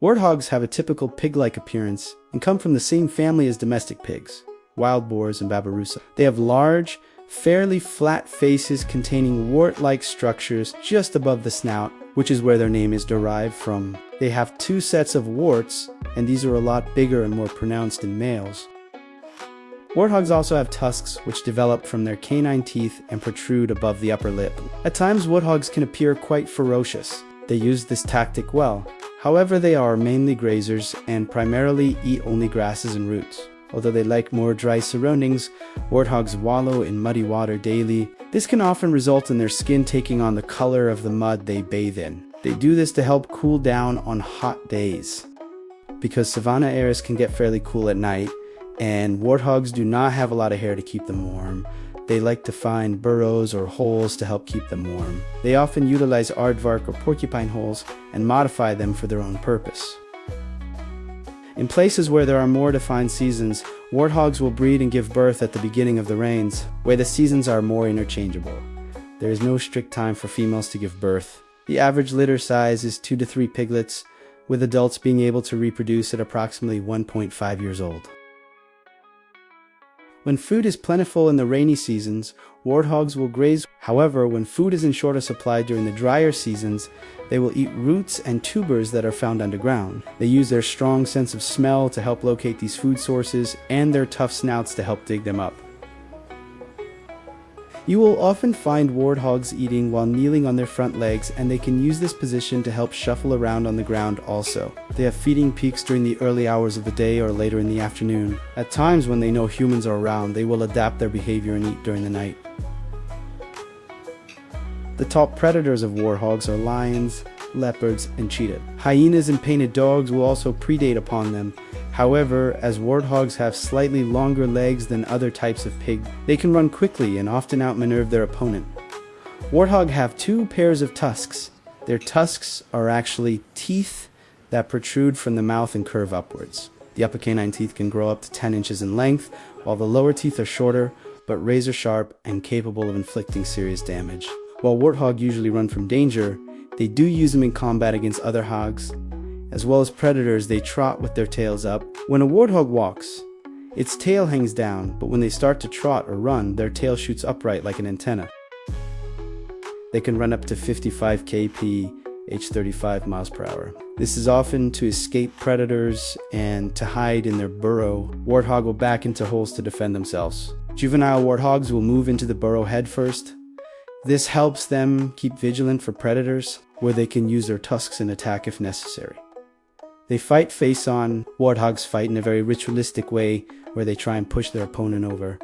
Warthogs have a typical pig-like appearance and come from the same family as domestic pigs, wild boars, and babirusa. They have large, fairly flat faces containing wart-like structures just above the snout, which is where their name is derived from. They have two sets of warts, and these are a lot bigger and more pronounced in males. Warthogs also have tusks which develop from their canine teeth and protrude above the upper lip. At times, warthogs can appear quite ferocious. They use this tactic well. However, they are mainly grazers and primarily eat only grasses and roots. Although they like more dry surroundings, warthogs wallow in muddy water daily. This can often result in their skin taking on the color of the mud they bathe in. They do this to help cool down on hot days. Because savanna areas can get fairly cool at night, and warthogs do not have a lot of hair to keep them warm, they like to find burrows or holes to help keep them warm. They often utilize aardvark or porcupine holes and modify them for their own purpose. In places where there are more defined seasons, warthogs will breed and give birth at the beginning of the rains, where the seasons are more interchangeable. There is no strict time for females to give birth. The average litter size is 2 to 3 piglets, with adults being able to reproduce at approximately 1.5 years old. When food is plentiful in the rainy seasons, warthogs will graze. However, when food is in shorter supply during the drier seasons, they will eat roots and tubers that are found underground. They use their strong sense of smell to help locate these food sources and their tough snouts to help dig them up. You will often find warthogs eating while kneeling on their front legs, and they can use this position to help shuffle around on the ground also. They have feeding peaks during the early hours of the day or later in the afternoon. At times when they know humans are around, they will adapt their behavior and eat during the night. The top predators of warthogs are lions, leopards, and cheetah. Hyenas and painted dogs will also predate upon them. However, as warthogs have slightly longer legs than other types of pig, they can run quickly and often outmaneuver their opponent. Warthogs have 2 pairs of tusks. Their tusks are actually teeth that protrude from the mouth and curve upwards. The upper canine teeth can grow up to 10 inches in length, while the lower teeth are shorter, but razor sharp and capable of inflicting serious damage. While warthogs usually run from danger, they do use them in combat against other hogs. As well as predators, they trot with their tails up. When a warthog walks, its tail hangs down, but when they start to trot or run, their tail shoots upright like an antenna. They can run up to 55 kph, 35 miles per hour. This is often to escape predators and to hide in their burrow. Warthog will back into holes to defend themselves. Juvenile warthogs will move into the burrow head first. This helps them keep vigilant for predators, where they can use their tusks and attack if necessary. They fight face-on. Warthogs fight in a very ritualistic way, where they try and push their opponent over.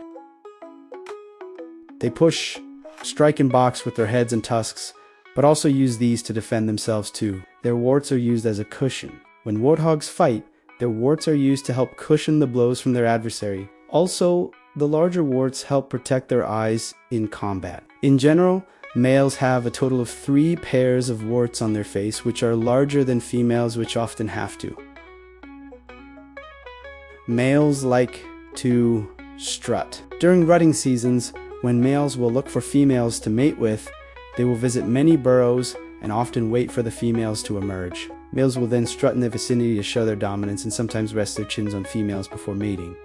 They push, strike, and box with their heads and tusks, but also use these to defend themselves too. Their warts are used as a cushion. When warthogs fight, their warts are used to help cushion the blows from their adversary. Also, the larger warts help protect their eyes in combat. In general, males have a total of 3 pairs of warts on their face, which are larger than females, which often have to. Males like to strut. During rutting seasons, when males will look for females to mate with, they will visit many burrows and often wait for the females to emerge. Males will then strut in their vicinity to show their dominance and sometimes rest their chins on females before mating.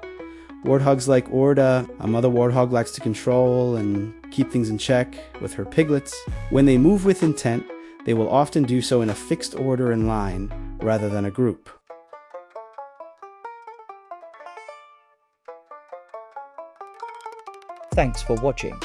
Warthogs like Orda, a mother warthog, likes to control and keep things in check with her piglets. When they move with intent, they will often do so in a fixed order and line rather than a group. Thanks for watching.